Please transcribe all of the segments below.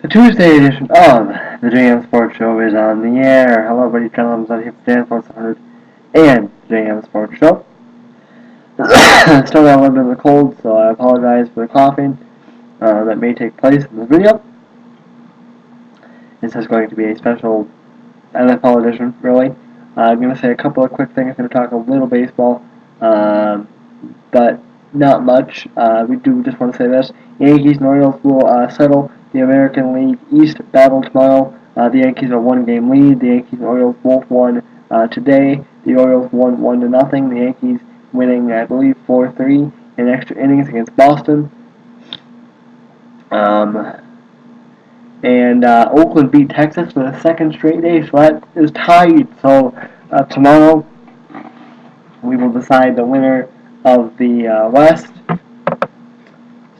The Tuesday edition of the JMSports Show is on the air. Hello, everybody. John Adams out here for JMSports 100 and JMSports Show. Still got a little bit of a cold, so I apologize for the coughing that may take place in this video. This is going to be a special NFL edition, really. I'm going to say a couple of quick things. I'm going to talk a little baseball, but not much. We do just want to say this. Yankees and Orioles will settle the American League East battle tomorrow. The Yankees are one-game lead. The Yankees and Orioles both won today. The Orioles won 1-0. The Yankees winning, I believe, 4-3 in extra innings against Boston. And Oakland beat Texas for the second straight day, so that is tied. So tomorrow we will decide the winner of the West.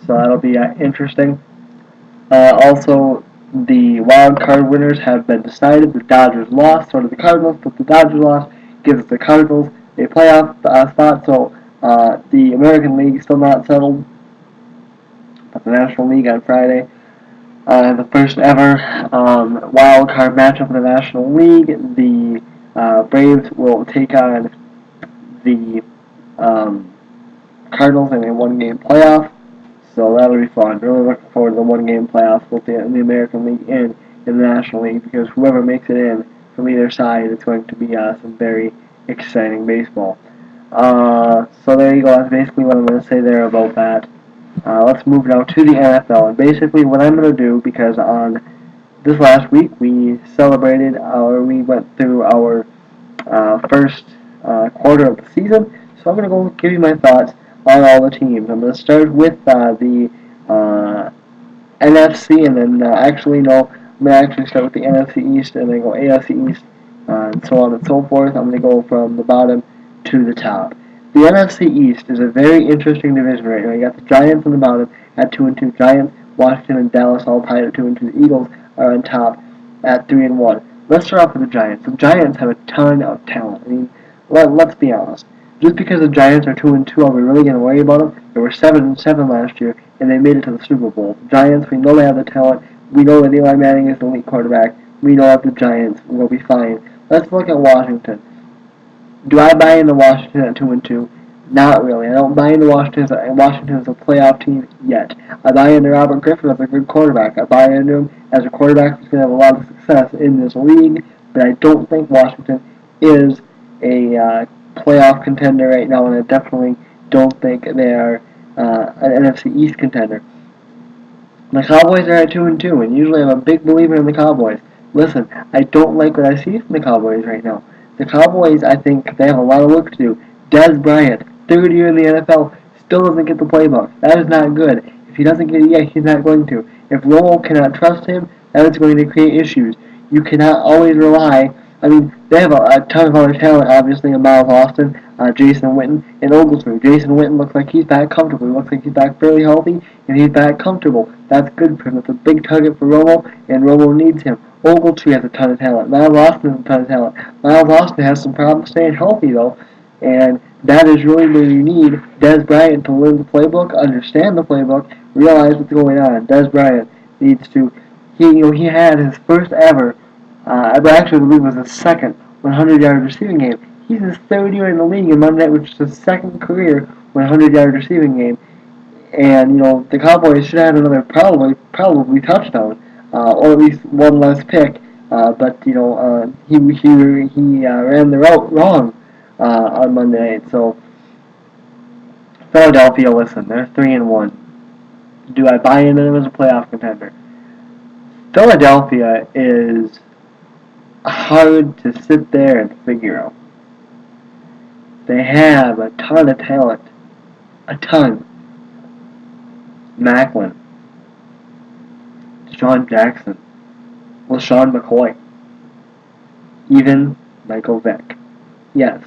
So that'll be interesting. Also, the wild card winners have been decided. The Dodgers lost, so did the Cardinals, but the Dodgers loss gives the Cardinals a playoff spot. So the American League is still not settled, but the National League on Friday. The first ever wild card matchup in the National League. The Braves will take on the Cardinals in a one-game playoff. So that'll be fun. Really looking forward to the one-game playoffs, both in the American League and in the National League, because whoever makes it in from either side, it's going to be some very exciting baseball. So there you go. That's basically what I'm going to say there about that. Let's move now to the NFL. And basically what I'm going to do, because on this last week we went through our first quarter of the season. So I'm going to go give you my thoughts on all the teams. I'm going to start with the NFC, and then I'm going to start with the NFC East, and then go AFC East, and so on and so forth. I'm going to go from the bottom to the top. The NFC East is a very interesting division right now. You got the Giants on the bottom at 2-2. Giants, Washington, and Dallas all tied at 2-2. The Eagles are on top at 3-1. Let's start off with the Giants. The Giants have a ton of talent. I mean, let's be honest. Just because the Giants are 2-2, are we really going to worry about them? They were 7-7 last year, and they made it to the Super Bowl. The Giants, we know they have the talent. We know that Eli Manning is the elite quarterback. We know that the Giants will be fine. Let's look at Washington. Do I buy into Washington at 2-2? Not really. I don't buy into Washington as a playoff team yet. I buy into Robert Griffin as a good quarterback. I buy into him as a quarterback who's going to have a lot of success in this league, but I don't think Washington is a playoff contender right now, and I definitely don't think they are an NFC East contender. The Cowboys are at 2-2, and usually I'm a big believer in the Cowboys. Listen, I don't like what I see from the Cowboys right now. The Cowboys, I think, they have a lot of work to do. Dez Bryant, third year in the NFL, still doesn't get the playbook. That is not good. If he doesn't get it yet, he's not going to. If Romo cannot trust him, that is going to create issues. You cannot always rely. I mean, they have a ton of other talent, obviously, in Miles Austin, Jason Witten, and Oglesby. Jason Witten looks like he's back comfortable. He looks like he's back fairly healthy, and he's back comfortable. That's good for him. It's a big target for Romo, and Romo needs him. Ogletree has a ton of talent. Miles Austin has a ton of talent. Miles Austin has some problems staying healthy, though, and that is really where you need Dez Bryant to learn the playbook, understand the playbook, realize what's going on. Dez Bryant needs to. He had his first ever, I actually believe it was his second 100-yard receiving game. He's his third year in the league in Monday, which is his second career 100-yard receiving game. And the Cowboys should have had another probably touchdown, or at least one less pick. But he ran the route wrong on Monday night. So Philadelphia, listen, they're 3-1. Do I buy into them as a playoff contender? Philadelphia is hard to sit there and figure out. They have a ton of talent. A ton. Macklin, Deshaun Jackson, LaShawn McCoy, even Michael Vick. Yes.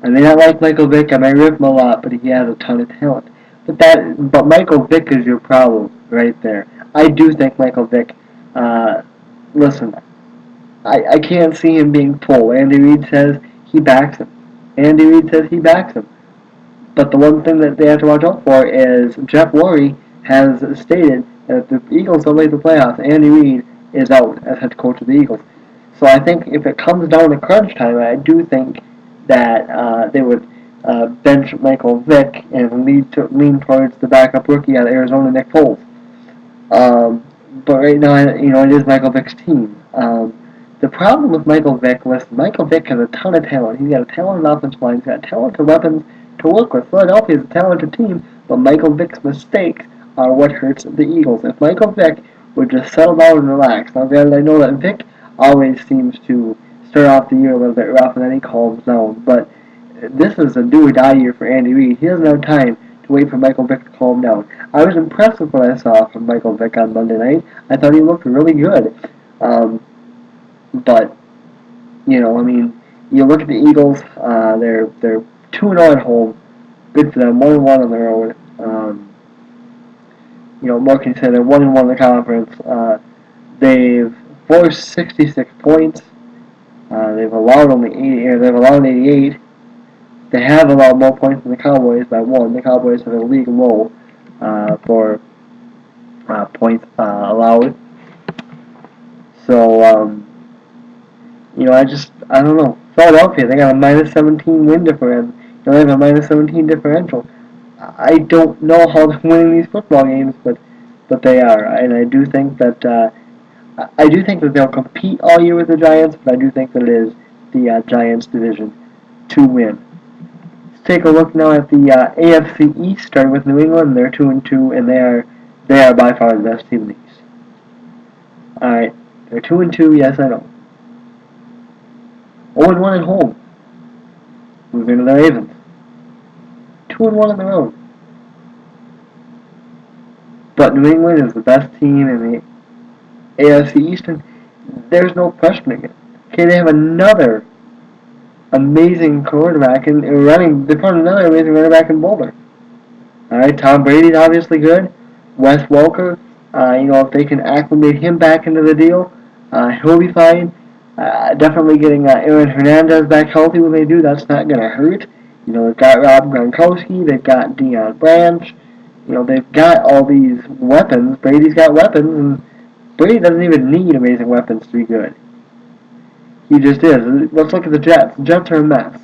I may not like Michael Vick, I may rip him a lot, but he has a ton of talent. But Michael Vick is your problem right there. I do think Michael Vick, listen, I can't see him being pulled. Andy Reid says he backs him. But the one thing that they have to watch out for is Jeff Lurie has stated If the Eagles don't make the playoffs, Andy Reid is out as head coach of the Eagles. So I think if it comes down to crunch time, I do think that they would bench Michael Vick and lean towards the backup rookie out of Arizona, Nick Foles. But right now, it is Michael Vick's team. The problem with Michael Vick was Michael Vick has a ton of talent. He's got a talented offensive line. He's got talented weapons to work with. Philadelphia is a talented team, but Michael Vick's mistakes are what hurts the Eagles. If Michael Vick would just settle down and relax. Now, granted, I know that Vick always seems to start off the year a little bit rough and then he calms down, but this is a do or die year for Andy Reid. He doesn't have time to wait for Michael Vick to calm down. I was impressed with what I saw from Michael Vick on Monday night. I thought he looked really good. But you look at the Eagles. They're 2-0 at home. Good for them. 1-1 on the road. What can you say? They're 1-1 in the conference. They've forced 66 points. They've allowed only 80. They've allowed 88. They have allowed more points than the Cowboys by 1. The Cowboys have a league low for points allowed. So I don't know. Philadelphia, they got a -17 win differential. They have a -17 differential. I don't know how they're winning these football games, but they are, and I do think that they'll compete all year with the Giants. But I do think that it is the Giants division to win. Let's take a look now at the AFC East, starting with New England. They're 2-2, and they are by far the best team in the East. All right, they're 2-2. Yes, I know. 0-1 at home. Moving to the Ravens. 2-1 on the road. But New England is the best team in the AFC East, and there's no questioning it. Okay, they have another amazing quarterback and running. They found another amazing running back in Boulder. All right, Tom Brady's obviously good. Wes Welker, if they can acclimate him back into the deal, he'll be fine. Definitely getting Aaron Hernandez back healthy when they do, that's not going to hurt. They've got Rob Gronkowski, they've got Deion Branch, they've got all these weapons. Brady's got weapons, and Brady doesn't even need amazing weapons to be good. He just is. Let's look at the Jets. The Jets are a mess.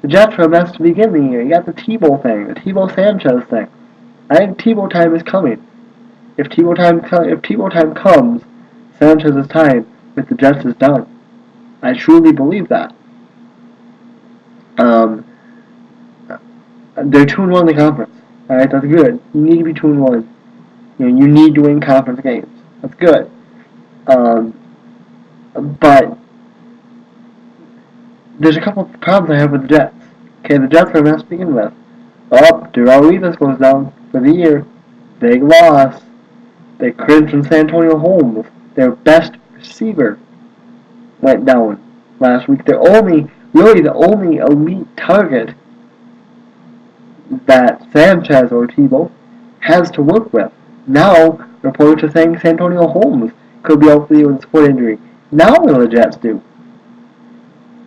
The Jets are a mess to begin the year. You got the Tebow thing, the Tebow Sanchez thing. I think Tebow time is coming. If Tebow time comes, Sanchez's time with the Jets is done. I truly believe that. They're 2-1 in the conference. All right, that's good. You need to be 2-1. You need to win conference games. That's good. But there's a couple of problems I have with the Jets. Okay, the Jets are a mess to begin with. Darrelle Revis goes down for the year. Big loss. They cringed from Santonio Holmes. Their best receiver went down last week. They're really the only elite target that Sanchez or Tebow has to work with. Now, reports are saying Santonio Holmes could be out for the year with a foot injury. Now what do the Jets do?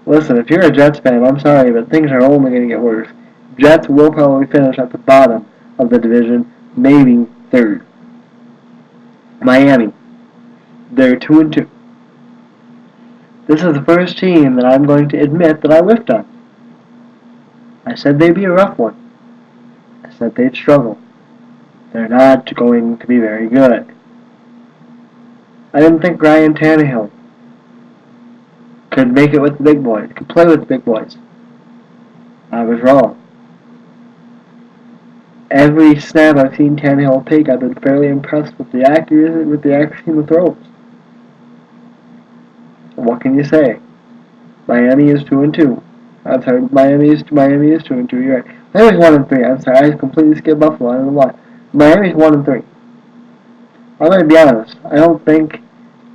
Listen, if you're a Jets fan, I'm sorry, but things are only going to get worse. Jets will probably finish at the bottom of the division, maybe third. Miami, they're 2-2. This is the first team that I'm going to admit that I whiffed on. I said they'd be a rough one. I said they'd struggle. They're not going to be very good. I didn't think Ryan Tannehill could make it with the big boys, could play with the big boys. I was wrong. Every snap I've seen Tannehill take, I've been fairly impressed with the accuracy in the throws. What can you say? Miami is 2-2. I'm sorry, Miami is 2-2. You're right. Miami's 1-3. I'm sorry, I completely skipped Buffalo. I don't know why. Miami's 1-3. I'm going to be honest. I don't think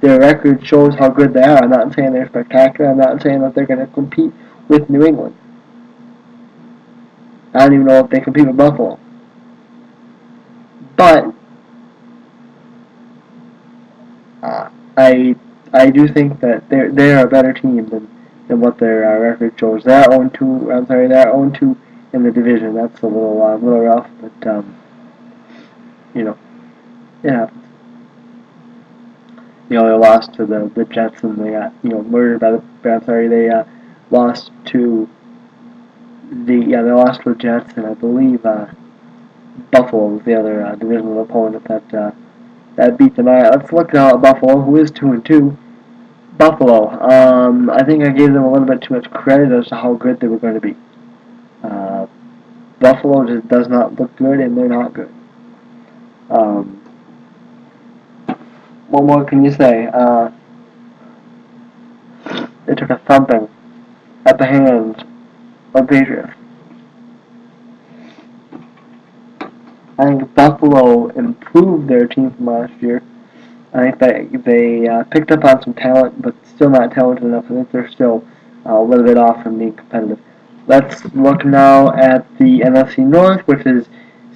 their record shows how good they are. I'm not saying they're spectacular. I'm not saying that they're going to compete with New England. I don't even know if they compete with Buffalo. But I do think that they're a better team than what their record shows. They're 0-2. I'm sorry, they're 0-2 in the division. That's a little rough, but It happens. They lost to the Jets and they got murdered by the. I'm sorry, they lost to they lost to the Jets and I believe Buffalo was the other divisional opponent that beat them. All right, let's look now at Buffalo, who is 2-2. Buffalo. I think I gave them a little bit too much credit as to how good they were going to be. Uh, Buffalo just does not look good, and they're not good. Um, what more can you say? They took a thumping at the hands of Patriots. I think Buffalo improved their team from last year. I think they picked up on some talent, but still not talented enough. I think they're still a little bit off from being competitive. Let's look now at the NFC North, which is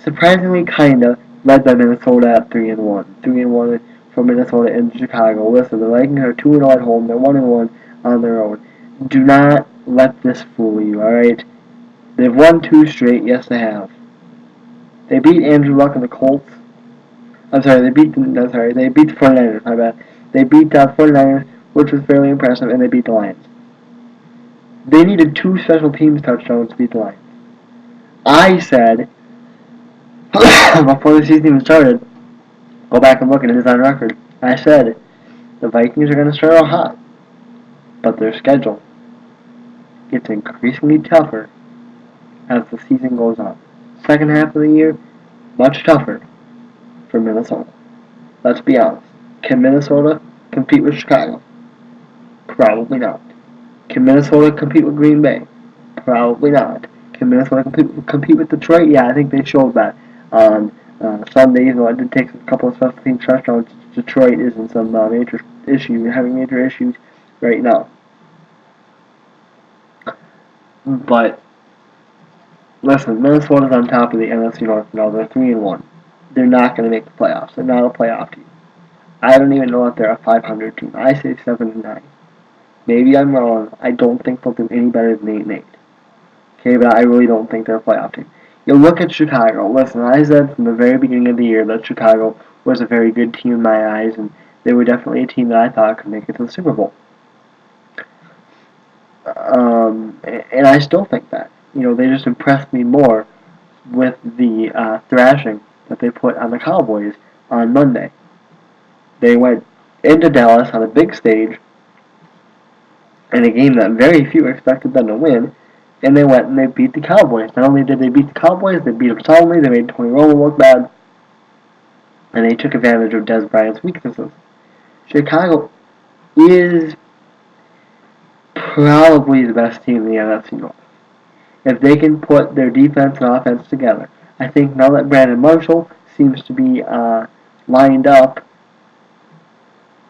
surprisingly kinda led by Minnesota at 3-1. 3-1 for Minnesota and Chicago. Listen, the Vikings are 2-0 at home. They're 1-1 on their own. Do not let this fool you. All right, they've won 2 straight. Yes, they have. They beat Andrew Luck and the Colts. They beat the 49ers, my bad. They beat the 49ers, which was fairly impressive, and they beat the Lions. They needed 2 special teams touchdowns to beat the Lions. I said, before the season even started, go back and look, and it is on record. I said, the Vikings are going to start out hot, but their schedule gets increasingly tougher as the season goes on. Second half of the year, much tougher for Minnesota. Let's be honest. Can Minnesota compete with Chicago? Probably not. Can Minnesota compete with Green Bay? Probably not. Can Minnesota compete with Detroit? Yeah, I think they showed that on Sunday. Even though it did take a couple of special team touchdowns, Detroit is in some having major issues right now. But listen, Minnesota's on top of the NFC North now. They're 3-1. They're not going to make the playoffs. They're not a playoff team. I don't even know if they're a 500 team. I say 7-9. Maybe I'm wrong. I don't think they'll do any better than 8-8. Okay, but I really don't think they're a playoff team. You look at Chicago. Listen, I said from the very beginning of the year that Chicago was a very good team in my eyes, and they were definitely a team that I thought could make it to the Super Bowl. And I still think that. They just impressed me more with the thrashing that they put on the Cowboys on Monday. They went into Dallas on a big stage in a game that very few expected them to win, and they went and they beat the Cowboys. Not only did they beat the Cowboys, they beat them soundly, they made Tony Romo look bad, and they took advantage of Dez Bryant's weaknesses. Chicago is probably the best team in the NFC North. If they can put their defense and offense together. I think now that Brandon Marshall seems to be lined up,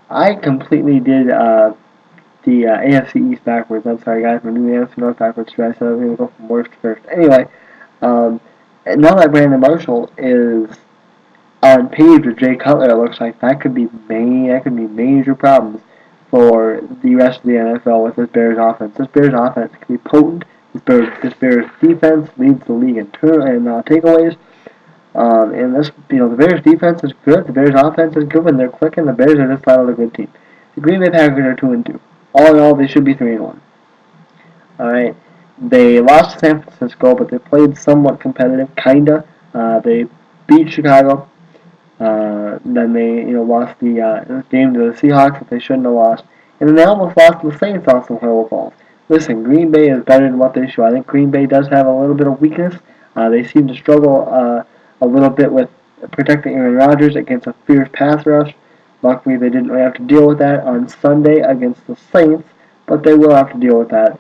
I completely did the AFC East backwards. I'm sorry, guys. I'm doing the AFC North backwards too. I said I was going to go from worst to first. Anyway, now that Brandon Marshall is on page with Jay Cutler, it looks like that could be major problems for the rest of the NFL with this Bears offense. This Bears offense can be potent. This Bears defense leads the league in takeaways. And the Bears defense is good. The Bears offense is good when they're clicking. The Bears are just flat out a good team. The Green Bay Packers are 2-2. All in all, they should be 3-1. All right. They lost to San Francisco, but they played somewhat competitive, kinda. They beat Chicago. Then they lost the game to the Seahawks that they shouldn't have lost, and then they almost lost to the Saints on some horrible calls. Listen, Green Bay is better than what they show. I think Green Bay does have a little bit of weakness. They seem to struggle a little bit with protecting Aaron Rodgers against a fierce pass rush. Luckily, they didn't really have to deal with that on Sunday against the Saints, but they will have to deal with that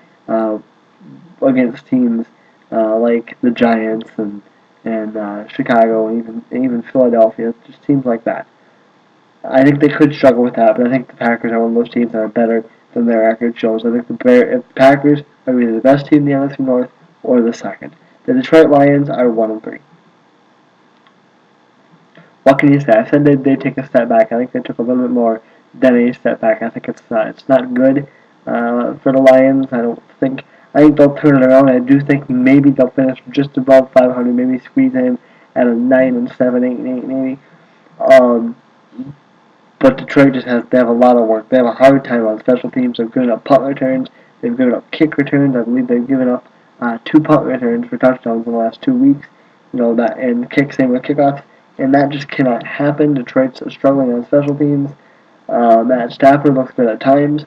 against teams like the Giants and Chicago and even Philadelphia. Just teams like that. I think they could struggle with that, but I think the Packers are one of those teams that are better than their record shows. I think the Packers are either the best team in the NFC North or the second. The Detroit Lions are 1-3. What can you say? I said they take a step back. I think they took a little bit more than a step back. I think it's not good for the Lions. I think they'll turn it around. I do think maybe they'll finish just above 500, maybe squeeze in at a 9-7, 8-8, maybe. Um, but Detroit just they have a lot of work. They have a hard time on special teams. They've given up punt returns. They've given up kick returns. I believe they've given up 2 punt returns for touchdowns in the last 2 weeks. That and same with kickoffs, and that just cannot happen. Detroit's struggling on special teams. Matt Stafford looks good at times,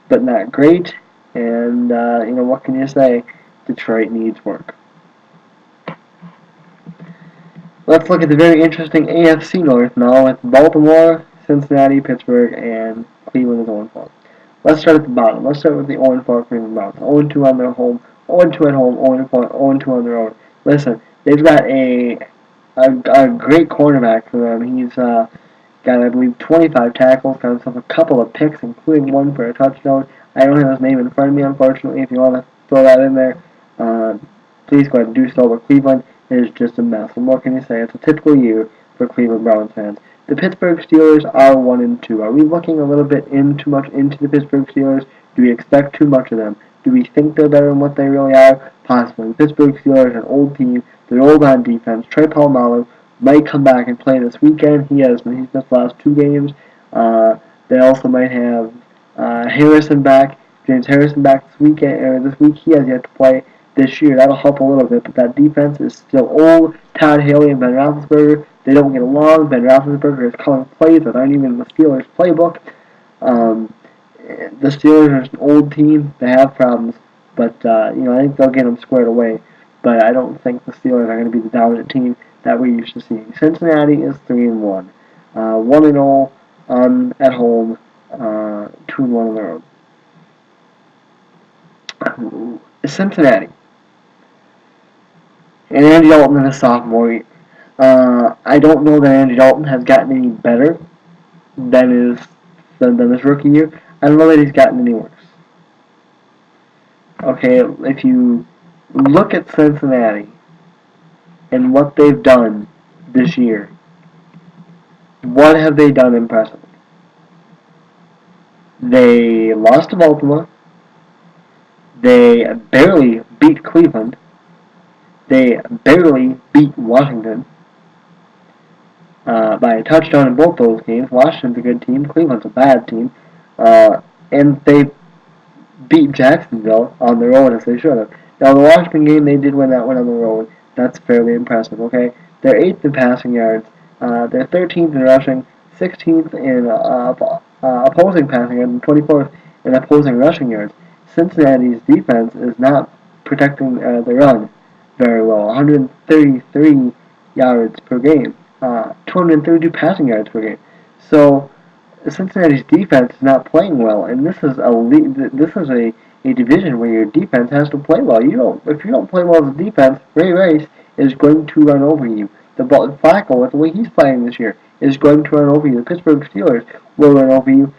but not great. And what can you say? Detroit needs work. Let's look at the very interesting AFC North now with Baltimore, Cincinnati, Pittsburgh, and Cleveland is 0-4. Let's start at the bottom. Let's start with the 0-4 Cleveland Browns. 0-2 on their home, 0-2 at home, 0-4, 0-2 on the road. Listen, they've got a great cornerback for them. He's got, I believe, 25 tackles, got himself a couple of picks, including one for a touchdown. I don't have his name in front of me, unfortunately. If you want to throw that in there, please go ahead and do so. But Cleveland is just a mess. And what can you say? It's a typical year for Cleveland Browns fans. The Pittsburgh Steelers are 1-2. Are we looking a little bit too much into the Pittsburgh Steelers? Do we expect too much of them? Do we think they're better than what they really are? Possibly. The Pittsburgh Steelers are an old team. They're old on defense. Trey Palomalo might come back and play this weekend. He's missed the last 2 games. They also might have Harrison back, James Harrison back this weekend or this week. He has yet to play this year. That'll help a little bit, but that defense is still old. Todd Haley and Ben Roethlisberger, they don't get along. Ben Roethlisberger is calling plays that aren't even in the Steelers' playbook. The Steelers are an old team. They have problems, but I think they'll get them squared away. But I don't think the Steelers are going to be the dominant team that we're used to seeing. Cincinnati is 3-1, 1-0 at home, 2-1 on the road. Cincinnati. And Andy Dalton in his sophomore year. I don't know that Andy Dalton has gotten any better than his rookie year. I don't know that he's gotten any worse. Okay, if you look at Cincinnati and what they've done this year, what have they done impressively? They lost to Baltimore. They barely beat Cleveland. They barely beat Washington by a touchdown in both those games. Washington's a good team. Cleveland's a bad team. And they beat Jacksonville on the road as they should have. Now, the Washington game, they did win that one on the road. That's fairly impressive, okay? They're 8th in passing yards. They're 13th in rushing, 16th in opposing passing yards, and 24th in opposing rushing yards. Cincinnati's defense is not protecting the run very well. 133 yards per game, 232 passing yards per game. So Cincinnati's defense is not playing well, and this is a division where your defense has to play well. If you don't play well as a defense, Ray Rice is going to run over you. Flacco, with the way he's playing this year, is going to run over you. The Pittsburgh Steelers will run over you.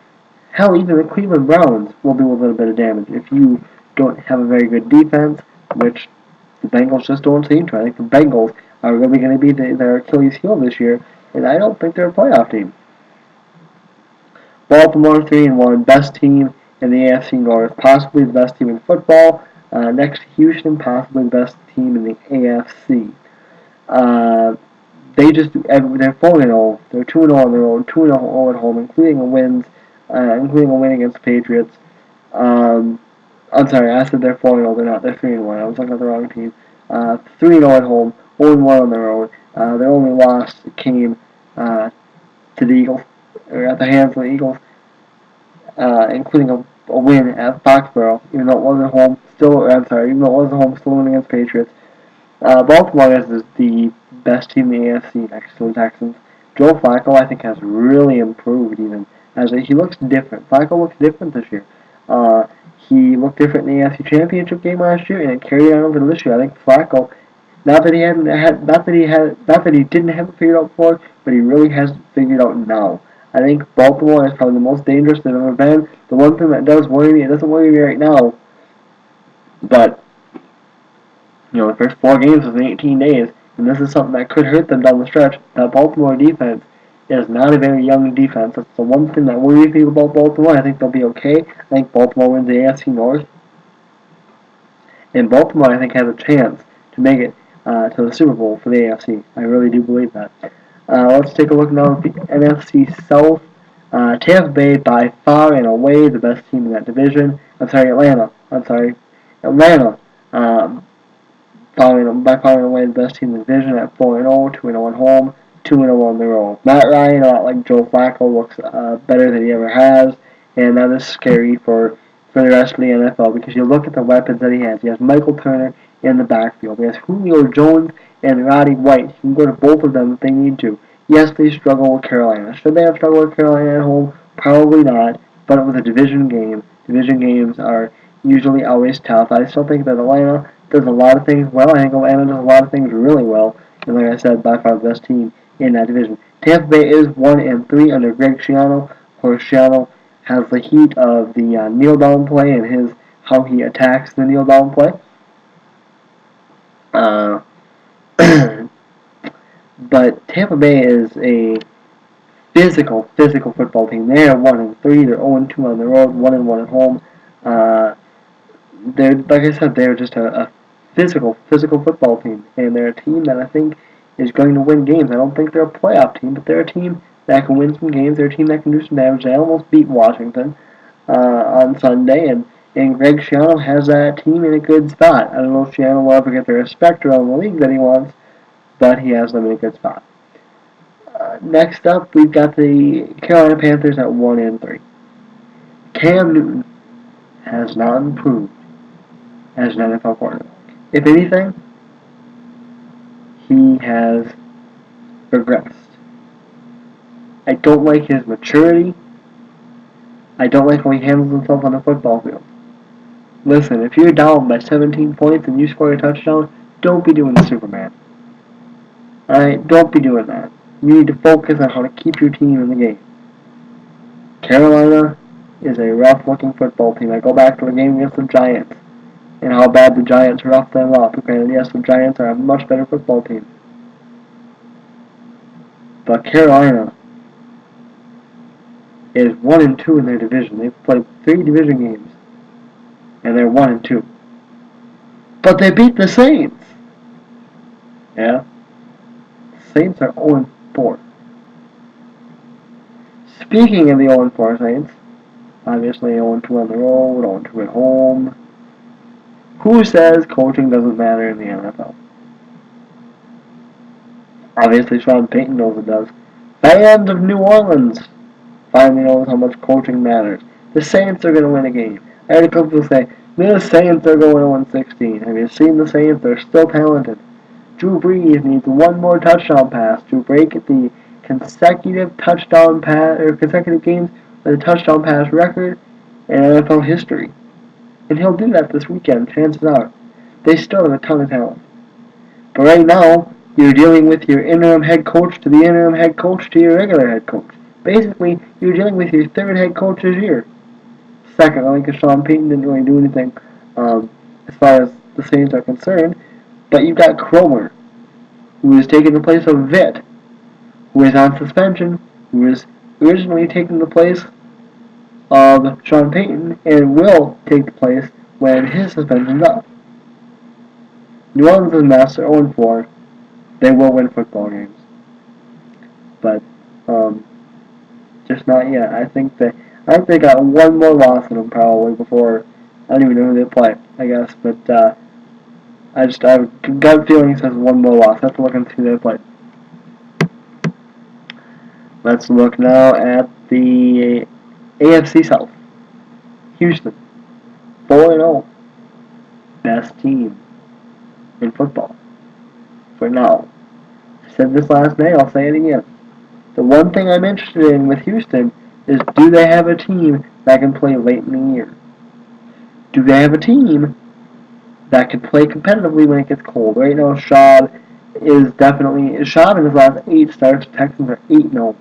Hell, even the Cleveland Browns will do a little bit of damage if you don't have a very good defense, which the Bengals just don't seem to. I think the Bengals are really going to be their Achilles heel this year, and I don't think they're a playoff team. Baltimore 3-1, best team in the AFC North, possibly the best team in football. Next to Houston, possibly the best team in the AFC. They're 4-0. They're 2-0 on their own, 2-0 at home, including a win against the Patriots. I'm sorry, I said they're 4-0. They're not. They're 3-1. I was looking at the wrong team. 3-0 at home, 0-1 on the road. Their only loss came to the Eagles, or at the hands of the Eagles, including a win at Foxborough, even though it wasn't home. Even though it wasn't home, still winning against Patriots. Baltimore is the best team in the AFC next to the Texans. Joe Flacco, I think, has really improved even. He looks different. Flacco looks different this year. He looked different in the AFC Championship game last year, and it carried on over to this year. I think Flacco, not that he didn't have it figured out before, but he really has it figured out now. I think Baltimore is probably the most dangerous they've ever been. The one thing that does worry me, it doesn't worry me right now, but the first 4 games was in 18 days, and this is something that could hurt them down the stretch. That Baltimore defense is not a very young defense. That's the one thing that worries me about Baltimore. I think they'll be okay. I think Baltimore wins the AFC North. And Baltimore, I think, has a chance to make it to the Super Bowl for the AFC. I really do believe that. Let's take a look now at the NFC South. Tampa Bay by far and away the best team in that division. Atlanta. Atlanta. Um, by far and away the best team in the division at 4-0, 2-0 at home, 2-0 on the road. Matt Ryan, a lot like Joe Flacco, looks better than he ever has, and that is scary for the rest of the NFL because you look at the weapons that he has. He has Michael Turner in the backfield. He has Julio Jones and Roddy White. He can go to both of them if they need to. Yes, they struggle with Carolina. Should they have struggled with Carolina at home? Probably not, but it was a division game. Division games are usually always tough. I still think that Atlanta does a lot of things well. I think Atlanta does a lot of things really well. And like I said, by far the best team in that division. Tampa Bay is 1-3 under Greg Schiano. Of course, Schiano has the heat of the kneel down play and how he attacks the kneel down play. But Tampa Bay is a physical football team. They are 1-3. They're 0-2 on the road, 1-1 at home. They're like I said, they're just a physical football team, and they're a team that I think is going to win games. I don't think they're a playoff team, but they're a team that can win some games. They're a team that can do some damage. They almost beat Washington on Sunday, and Greg Schiano has that team in a good spot. I don't know if Schiano will ever get the respect around the league that he wants, but he has them in a good spot. Next up, we've got the Carolina Panthers at 1-3. Cam Newton has not improved as an NFL quarterback. If anything, he has regressed. I don't like his maturity. I don't like how he handles himself on the football field. Listen, if you're down by 17 points and you score a touchdown, don't be doing the Superman. Alright, don't be doing that. You need to focus on how to keep your team in the game. Carolina is a rough-looking football team. I go back to the game against the Giants and how bad the Giants roughed them up. Granted, yes, the Giants are a much better football team. But Carolina is 1-2 in their division. They've played 3 division games, and they're 1-2. But they beat the Saints. Yeah, the Saints are 0-4. Speaking of the 0-4 Saints, obviously 0-2 on the road, 0-2 at home. Who says coaching doesn't matter in the NFL? Obviously, Sean Payton knows it does. Fans of New Orleans finally knows how much coaching matters. The Saints are going to win a game. I heard a couple people say, the Saints are going 1-16. Have you seen the Saints? They're still talented. Drew Brees needs one more touchdown pass to break the consecutive games with a touchdown pass record in NFL history. And he'll do that this weekend, chances are. They still have a ton of talent. But right now, you're dealing with your interim head coach to the interim head coach to your regular head coach. Basically, you're dealing with your third head coach this year. Second, I think Sean Payton didn't really do anything as far as the Saints are concerned. But you've got Cromer, who is taking the place of Vitt, who is on suspension, who is originally taking the place of Sean Payton and will take the place when his suspension's up. New Orleans is a mess. They're 0-4. They will win football games. But just not yet. I think they got one more loss in them probably before. I don't even know who they play, I guess. But I have a gut feeling it says one more loss. I have to look and see who they play. Let's look now at the AFC South. Houston, 4-0. Best team in football. For now. I said this last night, I'll say it again. The one thing I'm interested in with Houston is, do they have a team that can play late in the year? Do they have a team that can play competitively when it gets cold? Right now, Schaub in his last 8 starts, Texans are 8-0.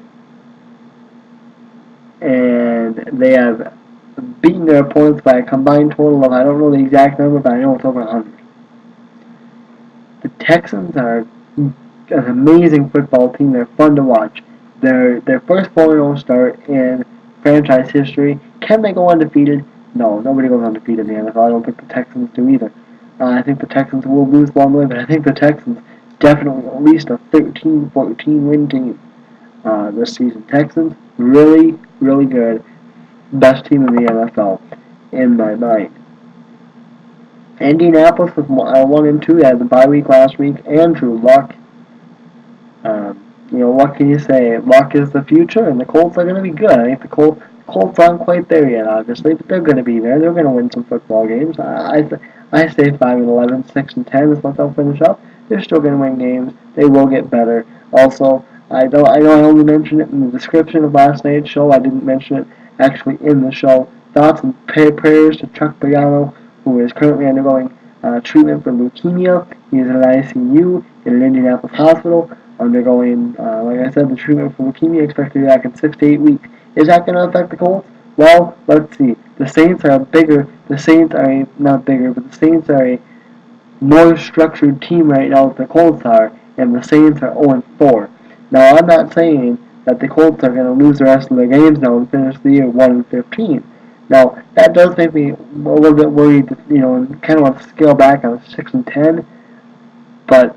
And they have beaten their opponents by a combined total of, I don't know the exact number, but I know it's over 100. The Texans are an amazing football team. They're fun to watch. Their first 4-0 start in franchise history. Can they go undefeated? No, nobody goes undefeated in the NFL. I don't think the Texans do either. I think the Texans will lose along the way, but I think the Texans definitely at least a 13-14 win team this season. Texans, really, really good. Best team in the NFL, in my mind. Indianapolis was 1-2. They had the bye week last week. Andrew Luck. What can you say? Luck is the future, and the Colts are going to be good. I think the Colts aren't quite there yet, obviously, but they're going to be there. They're going to win some football games. I say 5-11, 6-10 is what they'll finish up. They're still going to win games. They will get better. Also, I know I only mentioned it in the description of last night's show. I didn't mention it actually in the show. Thoughts and prayers to Chuck Pagano, who is currently undergoing treatment for leukemia. He is in an ICU in an Indianapolis hospital, undergoing, like I said, the treatment for leukemia, expected to be back in 6 to 8 weeks. Is that going to affect the Colts? Well, let's see. The Saints are bigger. The Saints are not bigger, but the Saints are a more structured team right now than the Colts are, and the Saints are 0-4. Now, I'm not saying that the Colts are going to lose the rest of their games now and finish the year 1-15. Now, that does make me a little bit worried, and kind of want to scale back on 6-10, but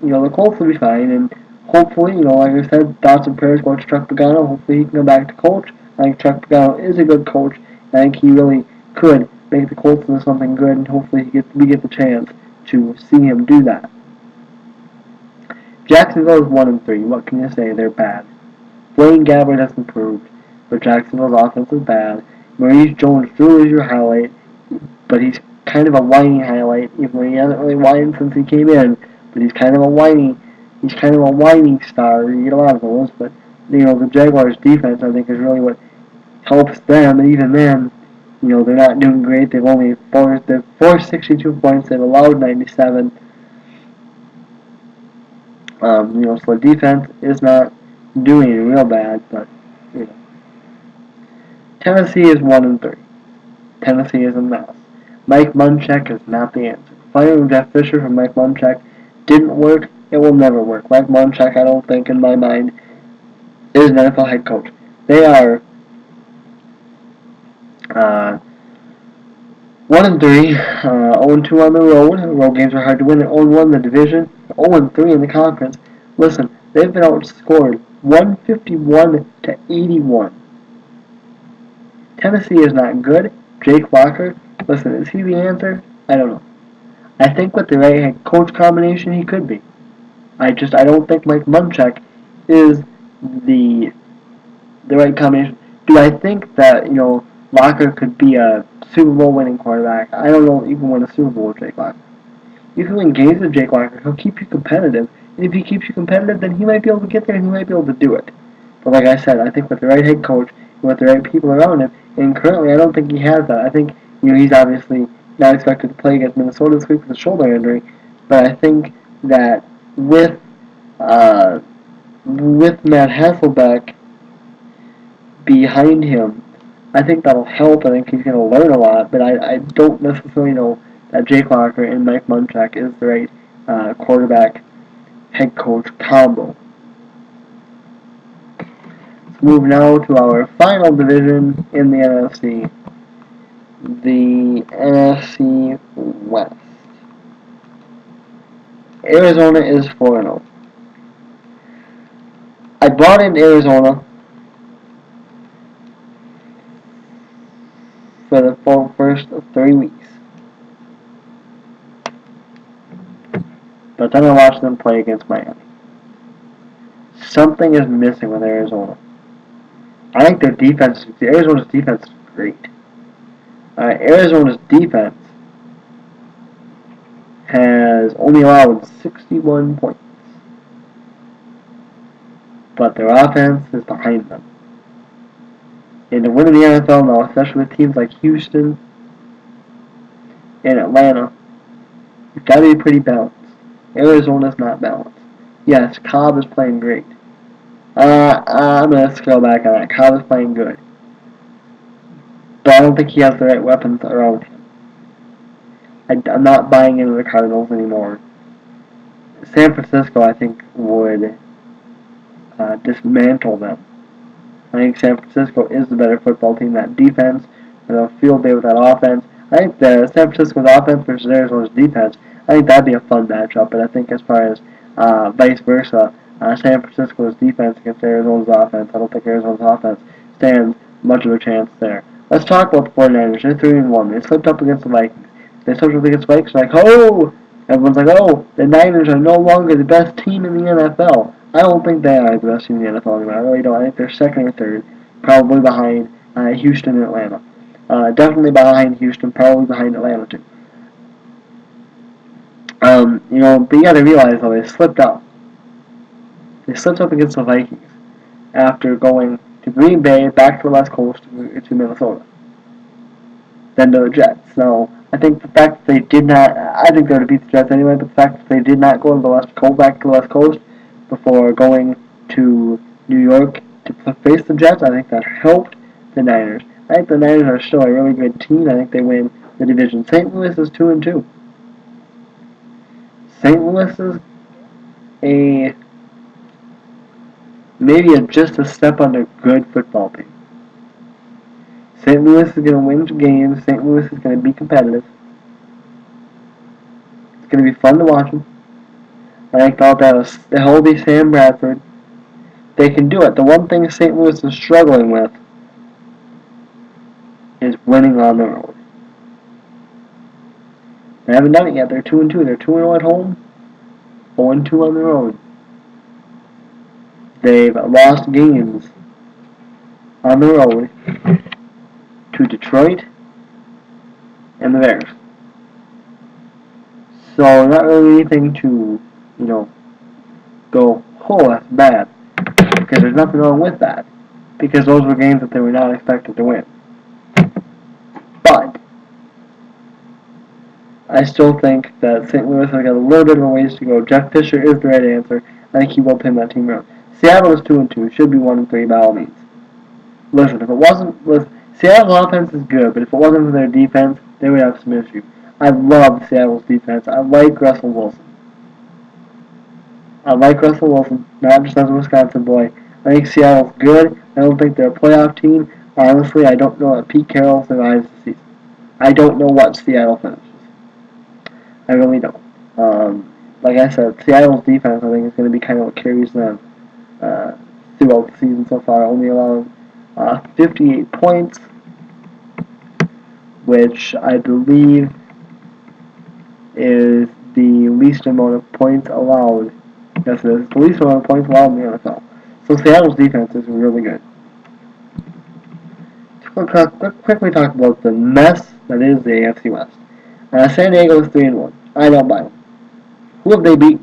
the Colts will be fine, and hopefully, like I said, thoughts and prayers go to Chuck Pagano. Hopefully he can go back to coach. I think Chuck Pagano is a good coach, and I think he really could make the Colts into something good, and hopefully we get the chance to see him do that. Jacksonville is 1-3. What can you say? They're bad. Blaine Gabbert has improved, but Jacksonville's offense is bad. Maurice Jones-Drew is your highlight, but he's kind of a whiny highlight, even though he hasn't really whined since he came in. But he's kind of a whiny star. You get a lot of those, but the Jaguars' defense, I think, is really what helps them. And even then, they're not doing great. They've forced 62 points. They've allowed 97. So the defense is not doing real bad, but Tennessee is 1-3. Tennessee is a mess. Mike Munchak is not the answer. Firing Jeff Fisher from Mike Munchak didn't work. It will never work. Mike Munchak, I don't think, in my mind, is an NFL head coach. They are 1-3, 0-2 on the road. Road games are hard to win. They're 0-1 in the division, 0-3 in the conference. Listen, they've been outscored 151-81. Tennessee is not good. Jake Locker, listen, is he the answer? I don't know. I think with the right head coach combination, he could be. I don't think Mike Munchak is the right combination. Do I think that, Locker could be a Super Bowl winning quarterback? I don't know if you can win a Super Bowl with Jake Locker. You can win games with Jake Locker. He'll keep you competitive. And if he keeps you competitive, then he might be able to get there and he might be able to do it. But like I said, I think with the right head coach and with the right people around him, and currently I don't think he has that. I think, he's obviously not expected to play against Minnesota this week with a shoulder injury. But I think that with Matt Hasselbeck behind him, I think that'll help. I think he's going to learn a lot, but I don't necessarily know that Jake Locker and Mike Munchak is the right quarterback head coach combo. Let's move now to our final division in the NFC, the NFC West. Arizona is 4-0. I brought in Arizona for the first 3 weeks. But then I watched them play against Miami. Something is missing with Arizona. I think Arizona's defense is great. Arizona's defense has only allowed 61 points. But their offense is behind them. And to win in the NFL now, especially with teams like Houston and Atlanta, you've got to be pretty balanced. Arizona's not balanced. Yes, Cobb is playing great. I'm going to scale back on that. Cobb is playing good. But I don't think he has the right weapons around him. I'm not buying into the Cardinals anymore. San Francisco, I think, would dismantle them. I think San Francisco is the better football team. That defense, field day with that offense. I think the San Francisco's offense versus Arizona's defense, I think that'd be a fun matchup. But I think as far as vice versa, San Francisco's defense against Arizona's offense, I don't think Arizona's offense stands much of a chance there. Let's talk about the 49ers. They're 3-1. They slipped up against the Vikings. They slipped up against the Vikings. Like, oh! Everyone's like, oh, the Niners are no longer the best team in the NFL. I don't think they are the best team in the NFL anymore. I really don't. I think they're second or third, probably behind Houston and Atlanta. Definitely behind Houston, probably behind Atlanta too. But you got to realize though, they slipped up. They slipped up against the Vikings after going to Green Bay, back to the West Coast to Minnesota, then to the Jets. Now, I think the fact that they did not, I think they would have beat the Jets anyway, but the fact that they did not go to the West Coast, back to the West Coast before going to New York to face the Jets, I think that helped the Niners. I think the Niners are still a really good team. I think they win the division. St. Louis is 2-2. St. Louis is maybe just a step under good football team. St. Louis is going to win games. St. Louis is going to be competitive. It's going to be fun to watch them. I thought that the healthy Sam Bradford. They can do it. The one thing St. Louis is struggling with is winning on the road. They haven't done it yet. They're 2-2. They're 2-0 at home, 0-2 on the road. They've lost games on the road to Detroit and the Bears. So not really anything to, go, oh, that's bad. Because there's nothing wrong with that. Because those were games that they were not expected to win. But I still think that St. Louis has got a little bit of a ways to go. Jeff Fisher is the right answer. I think he will pin that team around. Seattle is 2-2. Should be 1-3 by all means. Listen, Seattle's offense is good, but if it wasn't for their defense, they would have some issues. I love Seattle's defense. I like Russell Wilson. Not just as a Wisconsin boy. I think Seattle's good. I don't think they're a playoff team. Honestly, I don't know if Pete Carroll survives the season. I don't know what Seattle finishes. I really don't. Like I said, Seattle's defense, I think, is going to be kind of what carries them throughout the season so far, only allowing 58 points, which I believe is the least amount of points allowed. Yes, it is the least amount of points allowed in the NFL. So Seattle's defense is really good. Let's quickly talk about the mess that is the AFC West. San Diego is 3-1. I don't buy them. Who have they beat?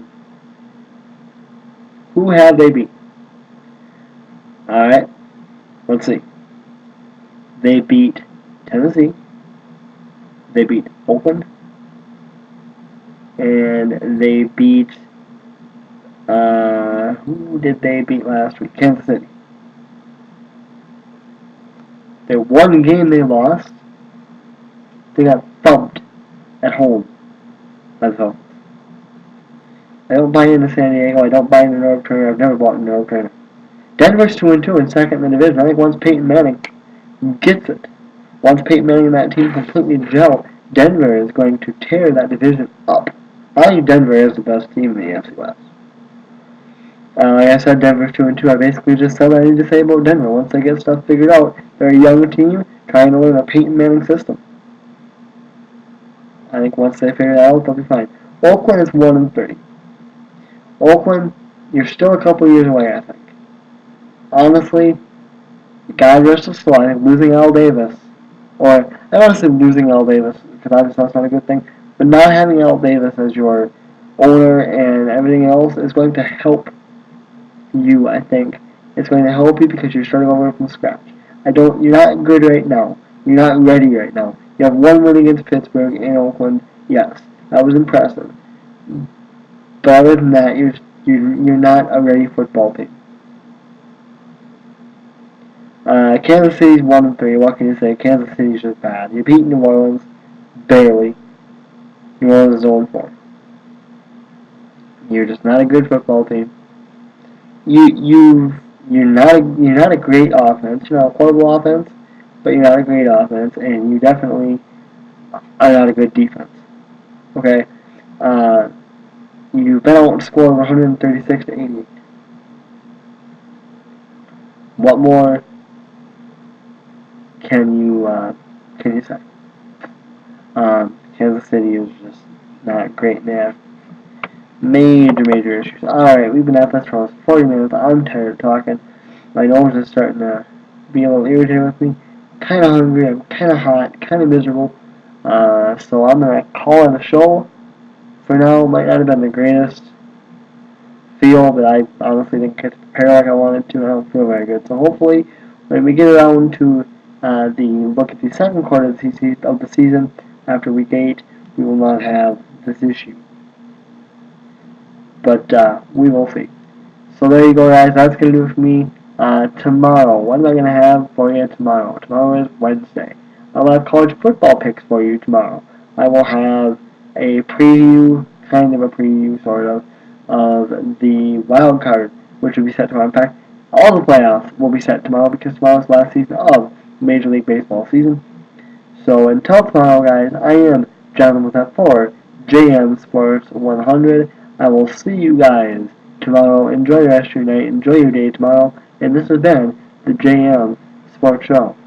Alright, let's see. They beat Tennessee. They beat Oakland. And they beat, who did they beat last week? Kansas City. The one game they lost, they got thumped at home by the Falcons. I don't buy into San Diego. I don't buy into North Carolina. I've never bought into North Carolina. Denver's 2-2 and second in the division. I think once Peyton Manning gets it, once Peyton Manning and that team completely gel, Denver is going to tear that division up. I think Denver is the best team in the AFC West. Like I said, Denver's 2-2. I basically just said what I need to say about Denver. Once they get stuff figured out, they're a young team trying to learn a Peyton Manning system. I think once they figure that out, they'll be fine. Oakland is 1-3. Oakland, you're still a couple years away, I think. Honestly, God rest his soul. I think losing Al Davis, or I don't want to say losing Al Davis because obviously that's not a good thing, but not having Al Davis as your owner and everything else is going to help you. I think it's going to help you because you're starting over from scratch. You're not good right now. You're not ready right now. You have one win against Pittsburgh in Oakland. Yes, that was impressive. But other than that, you're not a ready football team. Kansas City's 1-3. What can you say? Kansas City's just bad. You beat New Orleans barely. New Orleans is 0-4. You're just not a good football team. You're not a great offense. You're not a horrible offense, but you're not a great offense, and you definitely are not a good defense. Okay, You've been outscored 136 to 80. What more can you say? Kansas City is just not great. They have major issues. Alright, we've been at this for almost 40 minutes. I'm tired of talking. My nose is starting to be a little irritated with me. Kind of hungry. I'm kind of hot. Kind of miserable. So I'm going to call it a show. For now, might not have been the greatest feel, but I honestly didn't get to prepare like I wanted to. I don't feel very good. So hopefully, when we get around to the look at the second quarter of the season after week 8, we will not have this issue. But we will see. So there you go, guys. That's going to do it for me. Tomorrow, what am I going to have for you tomorrow? Tomorrow is Wednesday. I'll have college football picks for you tomorrow. I will have a preview, kind of a preview, sort of the wild card, which will be set tomorrow. In fact, all the playoffs will be set tomorrow because tomorrow's the last season of Major League Baseball season. So until tomorrow, guys, I am Jonathan with that for JMSports 100. I will see you guys tomorrow. Enjoy the rest of your night. Enjoy your day tomorrow. And this has been the JM Sports Show.